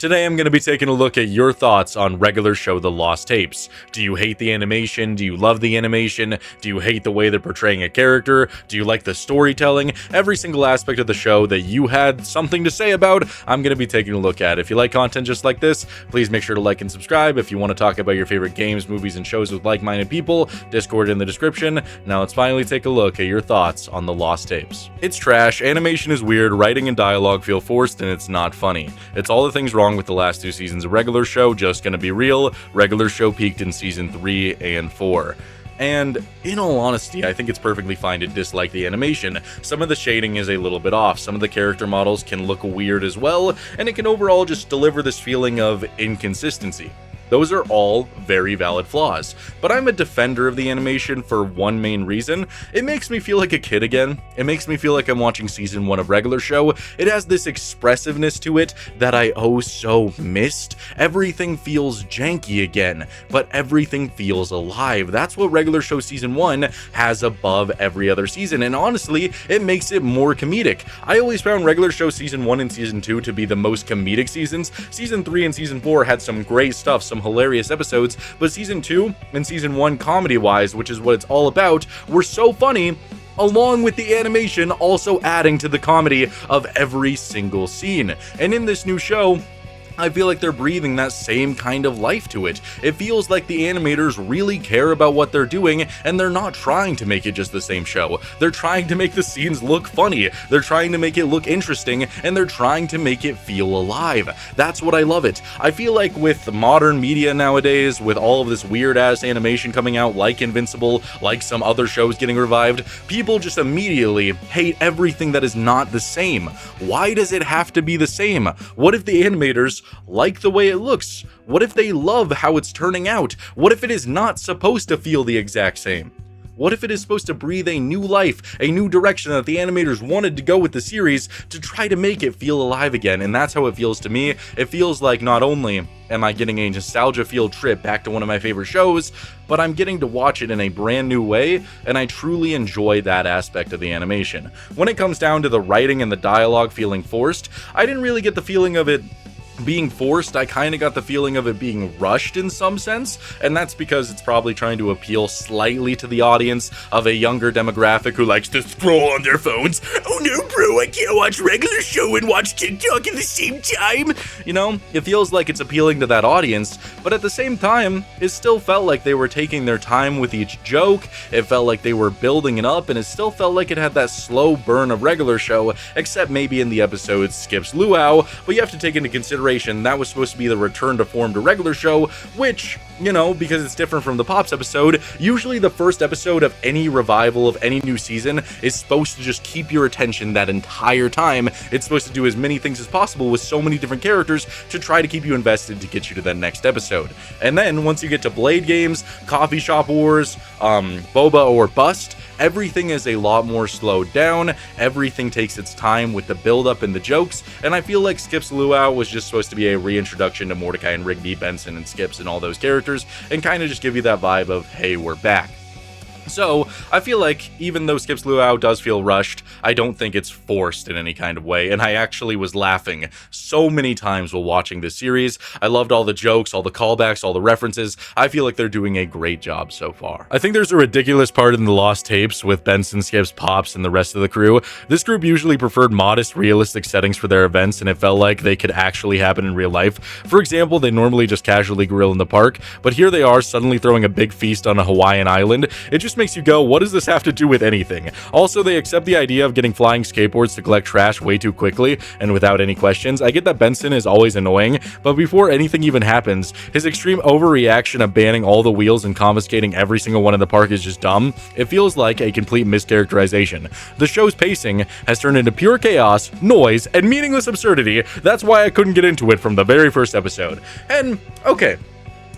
Today I'm going to be taking a look at your thoughts on Regular Show The Lost Tapes. Do you hate the animation? Do you love the animation? Do you hate the way they're portraying a character? Do you like the storytelling? Every single aspect of the show that you had something to say about, I'm going to be taking a look at. If you like content just like this, please make sure to like and subscribe. If you want to talk about your favorite games, movies, and shows with like-minded people, Discord in the description. Now let's finally take a look at your thoughts on The Lost Tapes. It's trash, animation is weird, writing and dialogue feel forced, and it's not funny. It's all the things wrong with the last two seasons of Regular Show. Just gonna be real, Regular Show peaked in season 3 and 4. And in all honesty, I think it's perfectly fine to dislike the animation. Some of the shading is a little bit off, some of the character models can look weird as well, and it can overall just deliver this feeling of inconsistency. Those are all very valid flaws, but I'm a defender of the animation for one main reason. It makes me feel like a kid again. It makes me feel like I'm watching season 1 of Regular Show. It has this expressiveness to it that I so missed. Everything feels janky again, but everything feels alive. That's what Regular Show season 1 has above every other season, and honestly, it makes it more comedic. I always found Regular Show season 1 and season 2 to be the most comedic seasons. Season 3 and season 4 had some great stuff, some hilarious episodes, but season 2 and season 1 comedy-wise, which is what it's all about, were so funny, along with the animation also adding to the comedy of every single scene. And in this new show, I feel like they're breathing that same kind of life to it. It feels like the animators really care about what they're doing, and they're not trying to make it just the same show. They're trying to make the scenes look funny, they're trying to make it look interesting, and they're trying to make it feel alive. That's what I love it. I feel like with modern media nowadays, with all of this weird-ass animation coming out like Invincible, like some other shows getting revived, people just immediately hate everything that is not the same. Why does it have to be the same? What if the animators like the way it looks? What if they love how it's turning out? What if it is not supposed to feel the exact same? What if it is supposed to breathe a new life, a new direction that the animators wanted to go with the series to try to make it feel alive again? And that's how it feels to me. It feels like not only am I getting a nostalgia field trip back to one of my favorite shows, but I'm getting to watch it in a brand new way, and I truly enjoy that aspect of the animation. When it comes down to the writing and the dialogue feeling forced, I didn't really get the feeling of it being forced. I kind of got the feeling of it being rushed in some sense, and that's because it's probably trying to appeal slightly to the audience of a younger demographic who likes to scroll on their phones. Oh no, bro, I can't watch Regular Show and watch TikTok at the same time. You know, it feels like it's appealing to that audience, but at the same time, it still felt like they were taking their time with each joke. It felt like they were building it up, and it still felt like it had that slow burn of Regular Show, except maybe in the episode Skips Luau. But you have to take into consideration that was supposed to be the return to form to Regular Show, which, you know, because it's different from the Pops episode, usually the first episode of any revival of any new season is supposed to just keep your attention that entire time. It's supposed to do as many things as possible with so many different characters to try to keep you invested to get you to that next episode. And then once you get to Blade Games, Coffee Shop Wars, Boba or Bust, everything is a lot more slowed down, everything takes its time with the build-up and the jokes, and I feel like Skips Luau was just supposed to be a reintroduction to Mordecai and Rigby, Benson and Skips and all those characters, and kind of just give you that vibe of, hey, we're back. So, I feel like, even though Skips Luau does feel rushed, I don't think it's forced in any kind of way, and I actually was laughing so many times while watching this series. I loved all the jokes, all the callbacks, all the references. I feel like they're doing a great job so far. I think there's a ridiculous part in the Lost Tapes with Benson, Skips, Pops, and the rest of the crew. This group usually preferred modest, realistic settings for their events, and it felt like they could actually happen in real life. For example, they normally just casually grill in the park, but here they are suddenly throwing a big feast on a Hawaiian island. It just makes you go, what does this have to do with anything? Also, they accept the idea of getting flying skateboards to collect trash way too quickly and without any questions. I get that Benson is always annoying, but before anything even happens, his extreme overreaction of banning all the wheels and confiscating every single one in the park is just dumb. It feels like a complete mischaracterization. The show's pacing has turned into pure chaos, noise, and meaningless absurdity. That's why I couldn't get into it from the very first episode. And, okay,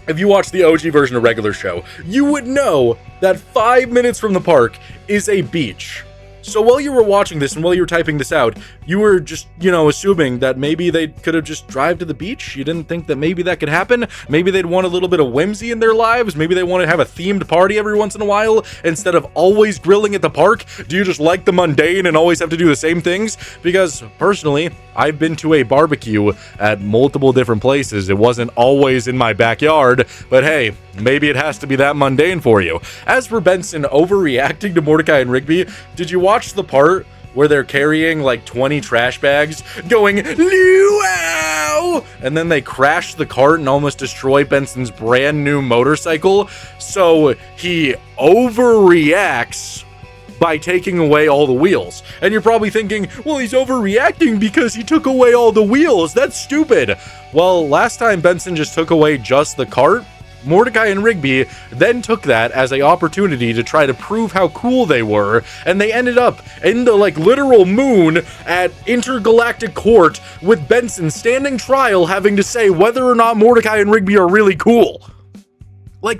if you watch the OG version of Regular Show, you would know that 5 minutes from the park is a beach. So while you were watching this and while you were typing this out, you were just, assuming that maybe they could have just drive to the beach? You didn't think that maybe that could happen? Maybe they'd want a little bit of whimsy in their lives? Maybe they want to have a themed party every once in a while instead of always grilling at the park? Do you just like the mundane and always have to do the same things? Because personally, I've been to a barbecue at multiple different places. It wasn't always in my backyard, but hey, maybe it has to be that mundane for you. As for Benson overreacting to Mordecai and Rigby, did you watch the part where they're carrying like 20 trash bags going, luau! And then they crash the cart and almost destroy Benson's brand new motorcycle? So he overreacts by taking away all the wheels. And you're probably thinking, well, he's overreacting because he took away all the wheels. That's stupid. Well, last time Benson just took away just the cart, Mordecai and Rigby then took that as an opportunity to try to prove how cool they were, and they ended up in the literal moon at Intergalactic Court with Benson standing trial having to say whether or not Mordecai and Rigby are really cool.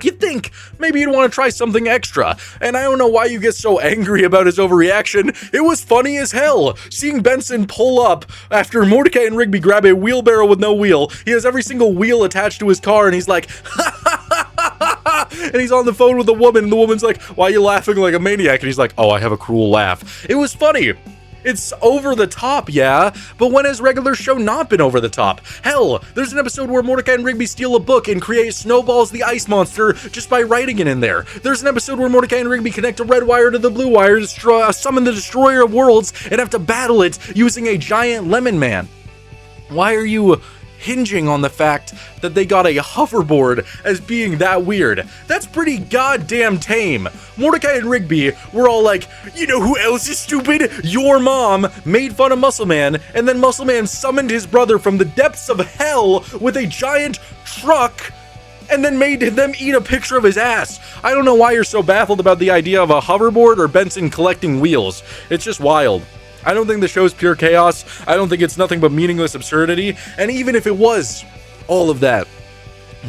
You'd think maybe you'd want to try something extra. And I don't know why you get so angry about his overreaction. It was funny as hell. Seeing Benson pull up after Mordecai and Rigby grab a wheelbarrow with no wheel. He has every single wheel attached to his car and he's like, ha ha ha ha ha. And he's on the phone with the woman and the woman's like, why are you laughing like a maniac? And he's like, oh, I have a cruel laugh. It was funny. It's over the top, yeah, but when has regular show not been over the top? Hell, there's an episode where Mordecai and Rigby steal a book and create Snowballs the Ice Monster just by writing it in there. There's an episode where Mordecai and Rigby connect a red wire to the blue wire to summon the Destroyer of Worlds and have to battle it using a giant lemon man. Why are you hinging on the fact that they got a hoverboard as being that weird? That's pretty goddamn tame. Mordecai and Rigby were all like, you know who else is stupid? Your mom made fun of Muscle Man, and then Muscle Man summoned his brother from the depths of hell with a giant truck and then made them eat a picture of his ass. I don't know why you're so baffled about the idea of a hoverboard or Benson collecting wheels. It's just wild. I don't think the show's pure chaos. I don't think it's nothing but meaningless absurdity. And even if it was all of that,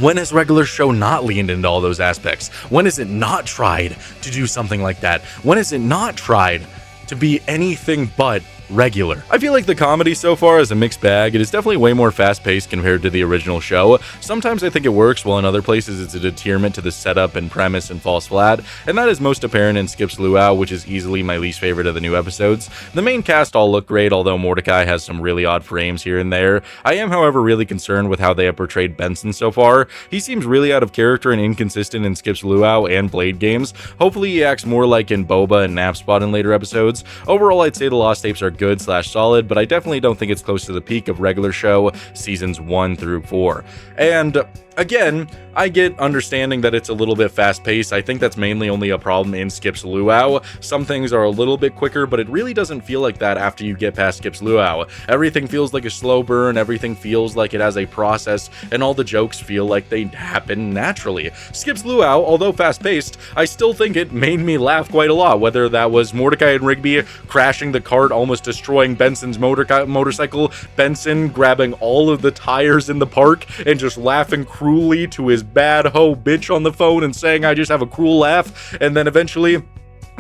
when has regular show not leaned into all those aspects? When has it not tried to do something like that? When has it not tried to be anything but regular? I feel like the comedy so far is a mixed bag. It is definitely way more fast-paced compared to the original show. Sometimes I think it works, while in other places it's a detriment to the setup and premise and falls flat, and that is most apparent in Skip's Luau, which is easily my least favorite of the new episodes. The main cast all look great, although Mordecai has some really odd frames here and there. I am, however, really concerned with how they have portrayed Benson so far. He seems really out of character and inconsistent in Skip's Luau and Blade games. Hopefully he acts more like in Boba and Napspot in later episodes. Overall, I'd say the Lost Tapes are good/solid, but I definitely don't think it's close to the peak of regular show seasons 1 through 4. And again, I get understanding that it's a little bit fast-paced. I think that's mainly only a problem in Skip's Luau. Some things are a little bit quicker, but it really doesn't feel like that after you get past Skip's Luau. Everything feels like a slow burn, everything feels like it has a process, and all the jokes feel like they happen naturally. Skip's Luau, although fast-paced, I still think it made me laugh quite a lot, whether that was Mordecai and Rigby crashing the cart, almost destroying Benson's motorcycle, Benson grabbing all of the tires in the park, and just laughing cruelly to his bad hoe bitch on the phone and saying, I just have a cruel laugh, and then eventually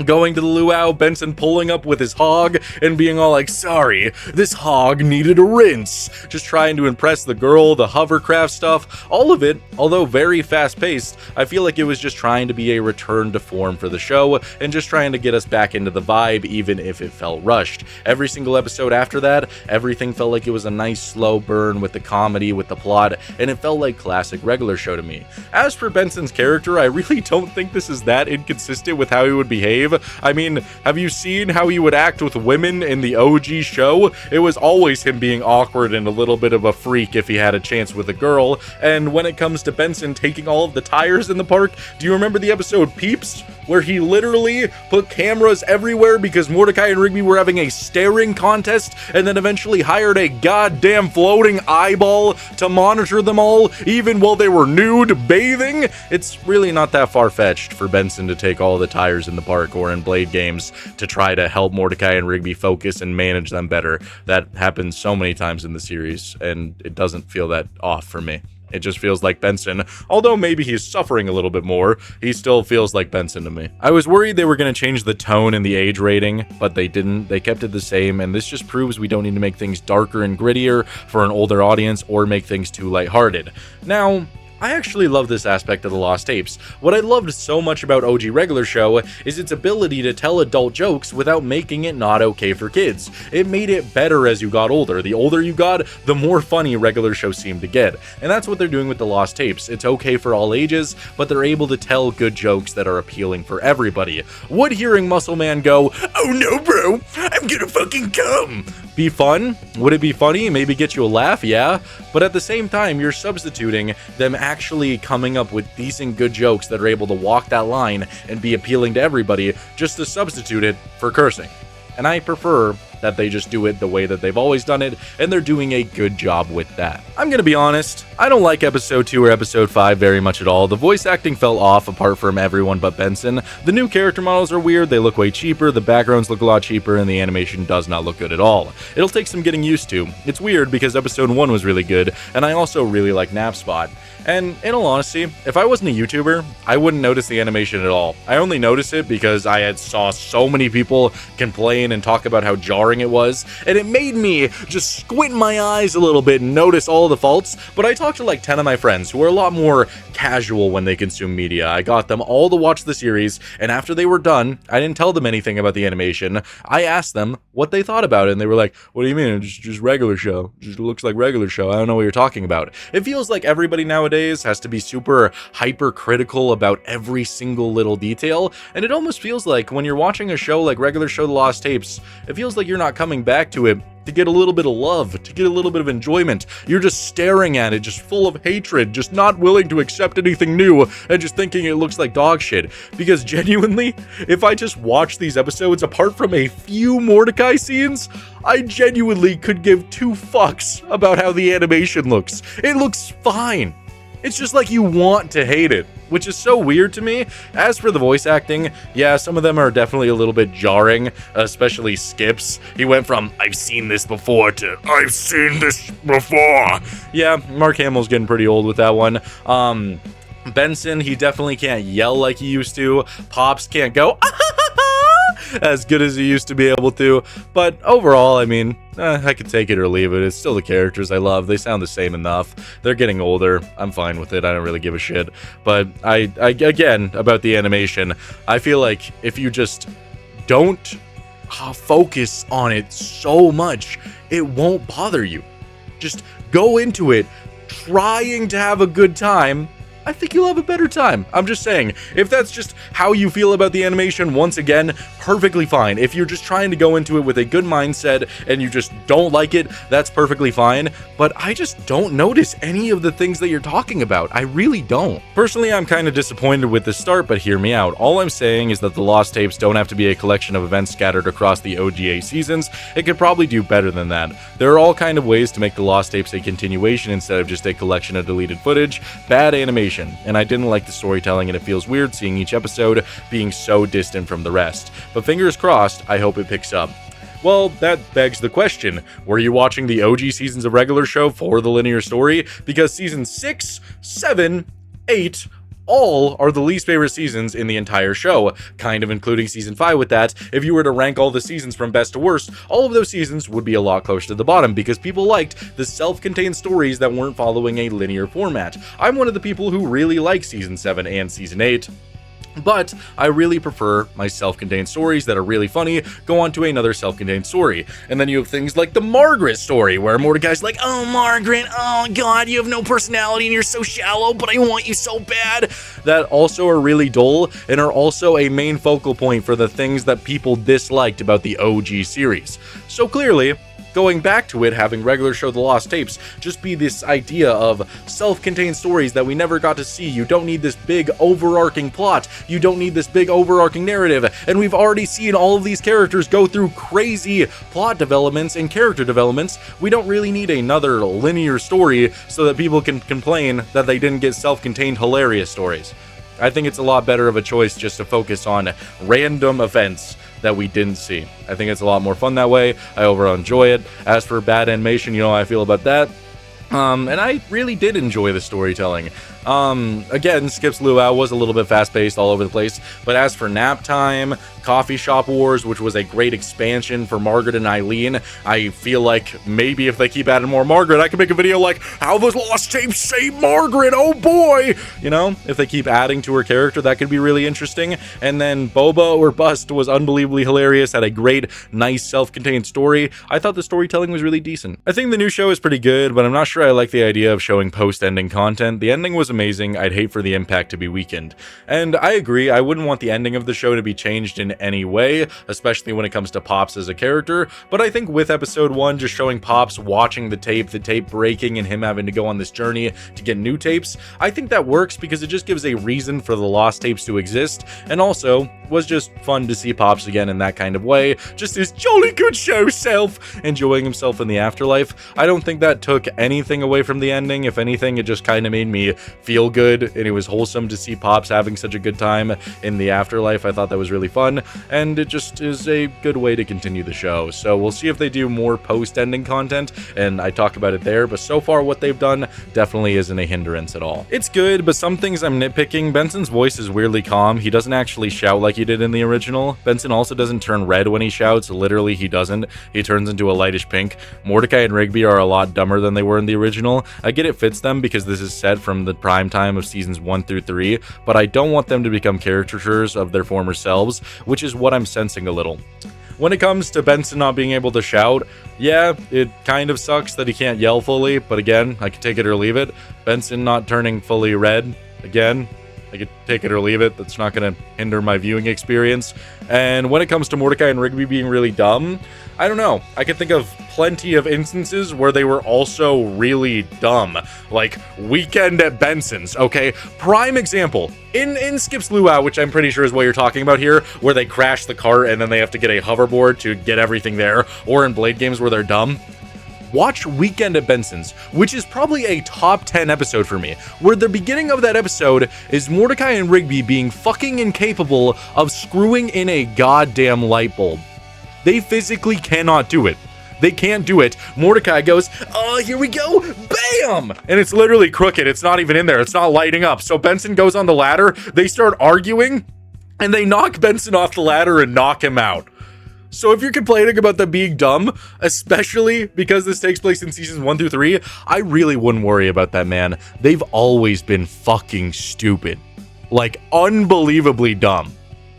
going to the luau, Benson pulling up with his hog and being all like, sorry, this hog needed a rinse. Just trying to impress the girl, the hovercraft stuff, all of it, although very fast-paced, I feel like it was just trying to be a return to form for the show and just trying to get us back into the vibe, even if it felt rushed. Every single episode after that, everything felt like it was a nice slow burn with the comedy, with the plot, and it felt like classic regular show to me. As for Benson's character, I really don't think this is that inconsistent with how he would behave. I mean, have you seen how he would act with women in the OG show? It was always him being awkward and a little bit of a freak if he had a chance with a girl. And when it comes to Benson taking all of the tires in the park, do you remember the episode Peeps, where he literally put cameras everywhere because Mordecai and Rigby were having a staring contest and then eventually hired a goddamn floating eyeball to monitor them all, even while they were nude bathing? It's really not that far-fetched for Benson to take all the tires in the park or in Blade games to try to help Mordecai and Rigby focus and manage them better. That happens so many times in the series, and it doesn't feel that off for me. It just feels like Benson. Although maybe he's suffering a little bit more, he still feels like Benson to me. I was worried they were going to change the tone and the age rating, but they didn't. They kept it the same, and this just proves we don't need to make things darker and grittier for an older audience or make things too lighthearted. Now, I actually love this aspect of the Lost Tapes. What I loved so much about OG Regular Show is its ability to tell adult jokes without making it not okay for kids. It made it better as you got older. The older you got, the more funny Regular Show seemed to get. And that's what they're doing with the Lost Tapes. It's okay for all ages, but they're able to tell good jokes that are appealing for everybody. Would hearing Muscle Man go, "Oh no bro, I'm gonna fucking come," be fun? Would it be funny? Maybe get you a laugh? Yeah. But at the same time, you're substituting them actually coming up with decent good jokes that are able to walk that line and be appealing to everybody just to substitute it for cursing. And I prefer that they just do it the way that they've always done it, and they're doing a good job with that. I'm gonna be honest, I don't like episode 2 or episode 5 very much at all. The voice acting fell off apart from everyone but Benson. The new character models are weird, they look way cheaper, the backgrounds look a lot cheaper, and the animation does not look good at all. It'll take some getting used to. It's weird because episode 1 was really good, and I also really like Napspot. And in all honesty, if I wasn't a YouTuber, I wouldn't notice the animation at all. I only noticed it because I had saw so many people complain and talk about how jarring it was, and it made me just squint my eyes a little bit and notice all the faults. But I talked to like 10 of my friends who are a lot more casual when they consume media. I got them all to watch the series, and after they were done, I didn't tell them anything about the animation. I asked them what they thought about it, and they were like, "What do you mean? It's just Regular Show. It just looks like Regular Show. I don't know what you're talking about." It feels like everybody nowadays has to be super hypercritical about every single little detail, and it almost feels like when you're watching a show like Regular Show The Lost Tapes, it feels like you're not coming back to it to get a little bit of love, to get a little bit of enjoyment. You're just staring at it, just full of hatred, just not willing to accept anything new, and just thinking it looks like dog shit. Because genuinely, if I just watch these episodes, apart from a few Mordecai scenes, I genuinely could give 2 fucks about how the animation looks. It looks fine. It's just like you want to hate it, which is so weird to me. As for the voice acting, yeah, some of them are definitely a little bit jarring, especially Skips. He went from "I've seen this before" to "I've seen this before." Yeah, Mark Hamill's getting pretty old with that one. Benson, he definitely can't yell like he used to. Pops can't go as good as he used to be able to. But overall, I mean, I could take it or leave it. It's still the characters I love. They sound the same enough. They're getting older. I'm fine with it. I don't really give a shit. But I again, about the animation, I feel like if you just don't focus on it so much, it won't bother you. Just go into it trying to have a good time. I think you'll have a better time. I'm just saying, if that's just how you feel about the animation, once again, perfectly fine. If you're just trying to go into it with a good mindset and you just don't like it, that's perfectly fine. But I just don't notice any of the things that you're talking about. I really don't. Personally, I'm kind of disappointed with the start, but hear me out. All I'm saying is that the Lost Tapes don't have to be a collection of events scattered across the OGA seasons. It could probably do better than that. There are all kind of ways to make the Lost Tapes a continuation instead of just a collection of deleted footage. Bad animation. And I didn't like the storytelling, and it feels weird seeing each episode being so distant from the rest. But fingers crossed, I hope it picks up. Well, that begs the question, were you watching the OG seasons of Regular Show for the linear story? Because seasons 6, 7, 8... all are the least favorite seasons in the entire show, kind of including season 5 with that. If you were to rank all the seasons from best to worst, all of those seasons would be a lot closer to the bottom because people liked the self-contained stories that weren't following a linear format. I'm one of the people who really like season 7 and season 8. But I really prefer my self-contained stories that are really funny go on to another self-contained story. And then you have things like the Margaret story, where Mordecai's like, "Oh, Margaret, oh god, you have no personality and you're so shallow, but I want you so bad." That also are really dull and are also a main focal point for the things that people disliked about the OG series. So clearly, going back to it, having Regular Show The Lost Tapes just be this idea of self-contained stories that we never got to see. You don't need this big overarching plot. You don't need this big overarching narrative. And we've already seen all of these characters go through crazy plot developments and character developments. We don't really need another linear story so that people can complain that they didn't get self-contained hilarious stories. I think it's a lot better of a choice just to focus on random events that we didn't see. I think it's a lot more fun that way. I overall enjoy it. As for bad animation, you know how I feel about that. And I really did enjoy the storytelling. Again, Skips Luau was a little bit fast-paced all over the place, but as for Nap Time, Coffee Shop Wars, which was a great expansion for Margaret and Eileen, I feel like maybe if they keep adding more Margaret, I could make a video like, how the Lost Tapes save Margaret, oh boy! You know, if they keep adding to her character, that could be really interesting. And then Boba or Bust was unbelievably hilarious, had a great, nice, self-contained story. I thought the storytelling was really decent. I think the new show is pretty good, but I'm not sure I like the idea of showing post-ending content. The ending was amazing. I'd hate for the impact to be weakened. And I agree, I wouldn't want the ending of the show to be changed in any way, especially when it comes to Pops as a character, but I think with episode 1 just showing Pops watching the tape breaking and him having to go on this journey to get new tapes, I think that works because it just gives a reason for the lost tapes to exist, and also was just fun to see Pops again in that kind of way, just his jolly good show self, enjoying himself in the afterlife. I don't think that took anything away from the ending. If anything, it just kind of made me feel good, and it was wholesome to see Pops having such a good time in the afterlife. I thought that was really fun, and it just is a good way to continue the show. So we'll see if they do more post-ending content, and I talk about it there, but so far what they've done definitely isn't a hindrance at all. It's good, but some things I'm nitpicking. Benson's voice is weirdly calm. He doesn't actually shout like he did in the original. Benson also doesn't turn red when he shouts. Literally, he doesn't. He turns into a lightish pink. Mordecai and Rigby are a lot dumber than they were in the original. I get it fits them because this is set from the prime time of seasons 1 through 3, but I don't want them to become caricatures of their former selves, which is what I'm sensing a little. When it comes to Benson not being able to shout, yeah, it kind of sucks that he can't yell fully, but again, I can take it or leave it. Benson not turning fully red, again, I could take it or leave it. That's not going to hinder my viewing experience. And when it comes to Mordecai and Rigby being really dumb, I don't know. I can think of plenty of instances where they were also really dumb. Like Weekend at Benson's, okay? Prime example. In Skips Luau, which I'm pretty sure is what you're talking about here, where they crash the cart and then they have to get a hoverboard to get everything there, or in Blade games where they're dumb. Watch Weekend at Benson's, which is probably a top 10 episode for me, where the beginning of that episode is Mordecai and Rigby being fucking incapable of screwing in a goddamn light bulb. They physically cannot do it. They can't do it. Mordecai goes, oh, here we go, bam! And it's literally crooked. It's not even in there. It's not lighting up. So Benson goes on the ladder. They start arguing, and they knock Benson off the ladder and knock him out. So if you're complaining about them being dumb, especially because this takes place in seasons 1 through 3, I really wouldn't worry about that, man. They've always been fucking stupid. Like, unbelievably dumb.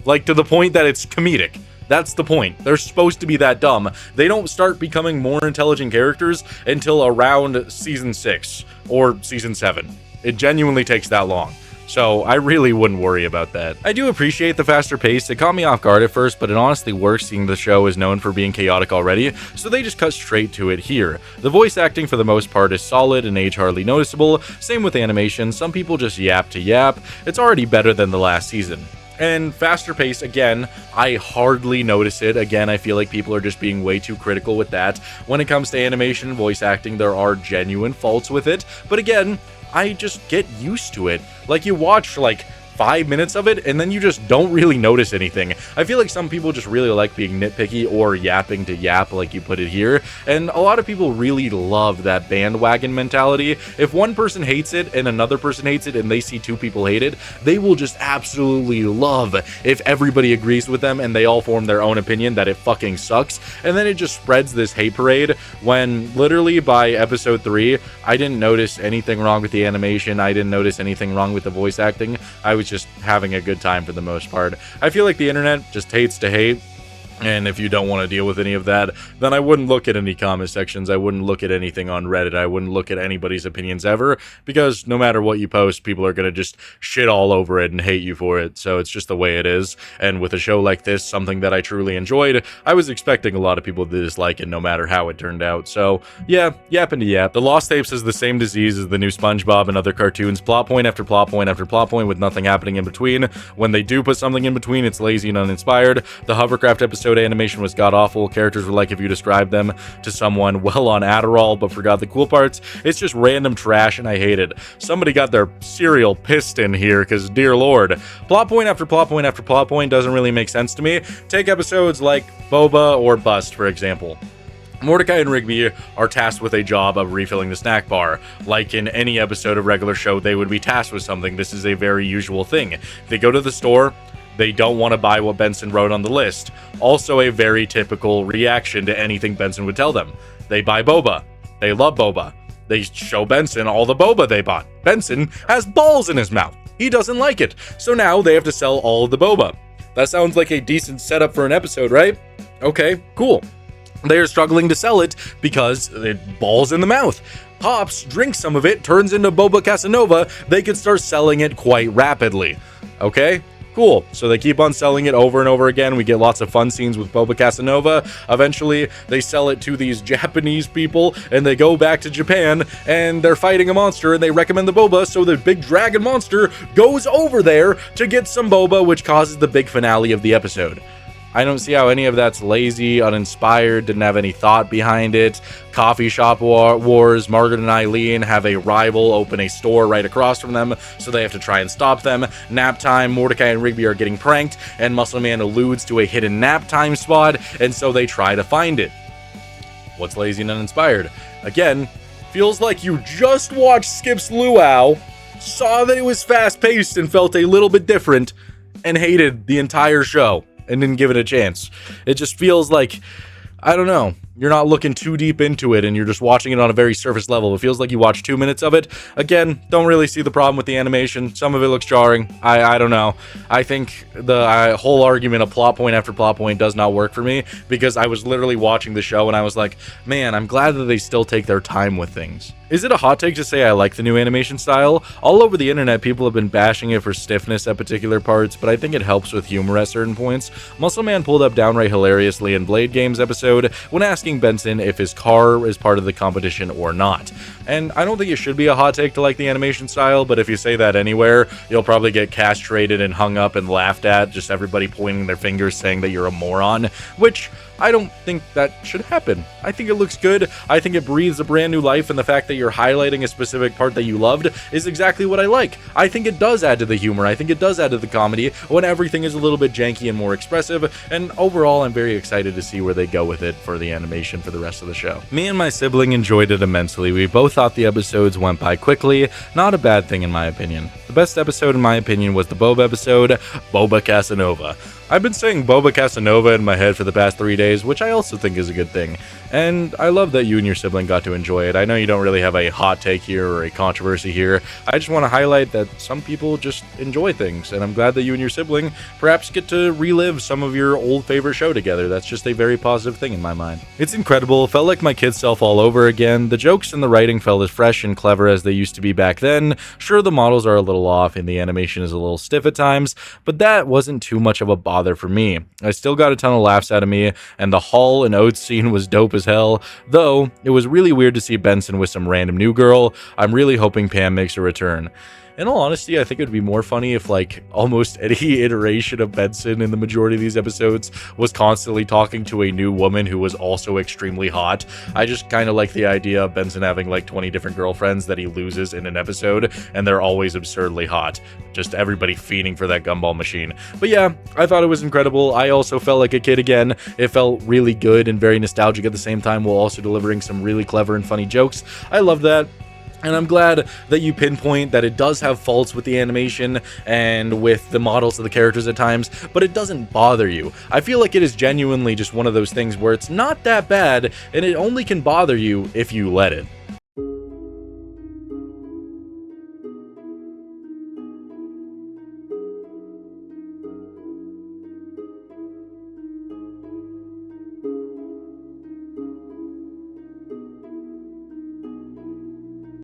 Like, to the point that it's comedic. That's the point. They're supposed to be that dumb. They don't start becoming more intelligent characters until around season 6 or season 7. It genuinely takes that long. So I really wouldn't worry about that. I do appreciate the faster pace. It caught me off guard at first, but it honestly works seeing the show is known for being chaotic already, so they just cut straight to it here. The voice acting for the most part is solid and age hardly noticeable. Same with animation. Some people just yap to yap. It's already better than the last season. And faster pace, again, I hardly notice it. Again, I feel like people are just being way too critical with that. When it comes to animation and voice acting, there are genuine faults with it, but again, I just get used to it. Like, you watch like 5 minutes of it and then you just don't really notice anything. I feel like some people just really like being nitpicky or yapping to yap like you put it here, and a lot of people really love that bandwagon mentality. If one person hates it and another person hates it and they see 2 people hate it, they will just absolutely love if everybody agrees with them and they all form their own opinion that it fucking sucks, and then it just spreads this hate parade when literally by episode 3 I didn't notice anything wrong with the animation, I didn't notice anything wrong with the voice acting. I was just having a good time for the most part. I feel like the internet just hates to hate, and if you don't want to deal with any of that, then I wouldn't look at any comment sections, I wouldn't look at anything on Reddit, I wouldn't look at anybody's opinions ever, because no matter what you post, people are going to just shit all over it and hate you for it, so it's just the way it is. And with a show like this, something that I truly enjoyed, I was expecting a lot of people to dislike it no matter how it turned out, so yeah, yapping to yap. The Lost Tapes is the same disease as the new SpongeBob and other cartoons, plot point after plot point after plot point with nothing happening in between. When they do put something in between, it's lazy and uninspired. The Hovercraft episode animation was god-awful. Characters were like if you described them to someone well on Adderall but forgot the cool parts. It's just random trash and I hate it. Somebody got their cereal pissed in here because dear lord. Plot point after plot point after plot point doesn't really make sense to me. Take episodes like Boba or Bust, for example. Mordecai and Rigby are tasked with a job of refilling the snack bar. Like in any episode of regular show, they would be tasked with something. This is a very usual thing. They go to the store, they don't want to buy what Benson wrote on the list. Also a very typical reaction to anything Benson would tell them. They buy boba. They love boba. They show Benson all the boba they bought. Benson has balls in his mouth. He doesn't like it. So now they have to sell all of the boba. That sounds like a decent setup for an episode, right? Okay, cool. They are struggling to sell it because it balls in the mouth. Pops drinks some of it, turns into Boba Casanova. They could start selling it quite rapidly. Okay, cool. So they keep on selling it over and over again. We get lots of fun scenes with Boba Casanova. Eventually, they sell it to these Japanese people, and they go back to Japan, and they're fighting a monster, and they recommend the boba, so the big dragon monster goes over there to get some boba, which causes the big finale of the episode. I don't see how any of that's lazy, uninspired, didn't have any thought behind it. Coffee shop wars, Margaret and Eileen have a rival open a store right across from them, so they have to try and stop them. Nap time, Mordecai and Rigby are getting pranked, and Muscle Man alludes to a hidden nap time spot, and so they try to find it. What's lazy and uninspired? Again, feels like you just watched Skip's Luau, saw that it was fast-paced and felt a little bit different, and hated the entire show. And didn't give it a chance. It just feels like, I don't know, you're not looking too deep into it and you're just watching it on a very surface level. It feels like you watched 2 minutes of it. Again, don't really see the problem with the animation. Some of it looks jarring. I don't know. I think the whole argument of plot point after plot point does not work for me because I was literally watching the show and I was like, man, I'm glad that they still take their time with things. Is it a hot take to say I like the new animation style? All over the internet, people have been bashing it for stiffness at particular parts, but I think it helps with humor at certain points. Muscle Man pulled up downright hilariously in Blade Games episode when asking Benson if his car is part of the competition or not. And I don't think it should be a hot take to like the animation style, but if you say that anywhere, you'll probably get castrated and hung up and laughed at, just everybody pointing their fingers saying that you're a moron, which I don't think that should happen. I think it looks good. I think it breathes a brand new life, and the fact that you're highlighting a specific part that you loved is exactly what I like. I think it does add to the humor. I think it does add to the comedy when everything is a little bit janky and more expressive, and overall I'm very excited to see where they go with it for the animation for the rest of the show. Me and my sibling enjoyed it immensely. We both thought the episodes went by quickly. Not a bad thing in my opinion. The best episode in my opinion was the Boba episode, Boba Casanova. I've been saying Boba Casanova in my head for the past 3 days, which I also think is a good thing. And I love that you and your sibling got to enjoy it. I know you don't really have a hot take here or a controversy here. I just want to highlight that some people just enjoy things, and I'm glad that you and your sibling perhaps get to relive some of your old favorite show together. That's just a very positive thing in my mind. It's incredible. Felt like my kid self all over again. The jokes and the writing felt as fresh and clever as they used to be back then. Sure, the models are a little off and the animation is a little stiff at times, but that wasn't too much of a bother for me. I still got a ton of laughs out of me, and the Hall and Oates scene was dope as hell, though it was really weird to see Benson with some random new girl. I'm really hoping Pam makes a return. In all honesty, I think it would be more funny if, like, almost any iteration of Benson in the majority of these episodes was constantly talking to a new woman who was also extremely hot. I just kind of like the idea of Benson having, like, 20 different girlfriends that he loses in an episode, and they're always absurdly hot. Just everybody fiending for that gumball machine. But yeah, I thought it was incredible. I also felt like a kid again. It felt really good and very nostalgic at the same time, while also delivering some really clever and funny jokes. I love that. And I'm glad that you pinpoint that it does have faults with the animation and with the models of the characters at times, but it doesn't bother you. I feel like it is genuinely just one of those things where it's not that bad, and it only can bother you if you let it.